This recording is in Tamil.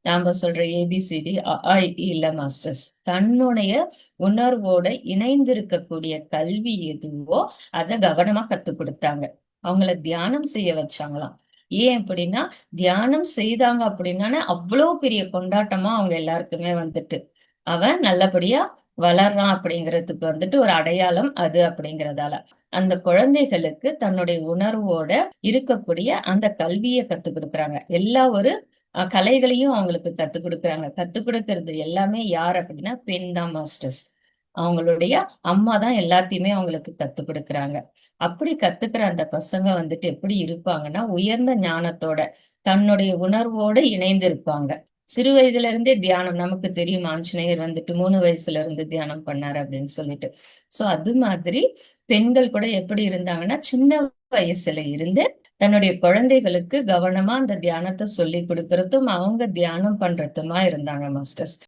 நாம சொல்ற ஏபிசிடி அ ஆ இ ஈ இல்ல மாஸ்டர்ஸ். தன்னுடைய உணர்வோட இணைந்திருக்கக்கூடிய கல்வி எதுவோ அத கவனமா கத்துக் குடுத்தாங்க. அவங்கள தியானம் செய்ய வச்சாங்களாம். ஏன் அப்படின்னா, தியானம் செய்தாங்க அப்படின்னாலே அவ்வளோ பெரிய கொண்டாட்டமா அவங்க எல்லாருக்குமே வந்துட்டு. அவன் நல்லபடியா வளர்றான் அப்படிங்கிறதுக்கு வந்துட்டு ஒரு அடையாளம் அது அப்படிங்கிறதால. அந்த குழந்தைகளுக்கு தன்னுடைய உணர்வோட இருக்கக்கூடிய அந்த கல்விய கத்துக் குடுக்குறாங்க. எல்லா ஒரு கலைகளையும் அவங்களுக்கு கத்துக் குடுக்குறாங்க. கத்துக் குடுக்கிறது எல்லாமே யார் அப்படின்னா, பெண் தான் மாஸ்டர்ஸ். அவங்களுடைய அம்மா தான் எல்லாத்தையுமே அவங்களுக்கு கத்துக் குடுக்குறாங்க. அப்படி கத்துக்கிற அந்த பசங்க வந்துட்டு எப்படி இருப்பாங்கன்னா, உயர்ந்த ஞானத்தோட, தன்னுடைய உணர்வோடு இணைந்து இருப்பாங்க. சிறு வயதில இருந்தே தியானம் நமக்கு தெரியும் ஆஞ்சநேயர் வந்துட்டு 3 வயசுல இருந்து தியானம் பண்ணாரு அப்படின்னு சொல்லிட்டு. சோ அது மாதிரி பெண்கள் கூட எப்படி இருந்தாங்கன்னா, சின்ன வயசுல இருந்து தன்னுடைய குழந்தைகளுக்கு கவனமா அந்த தியானத்த சொல்லிக் குடுக்கறதும், அவங்க தியானம் பண்றதுமா இருந்தாங்க மாஸ்டர்ஸ்.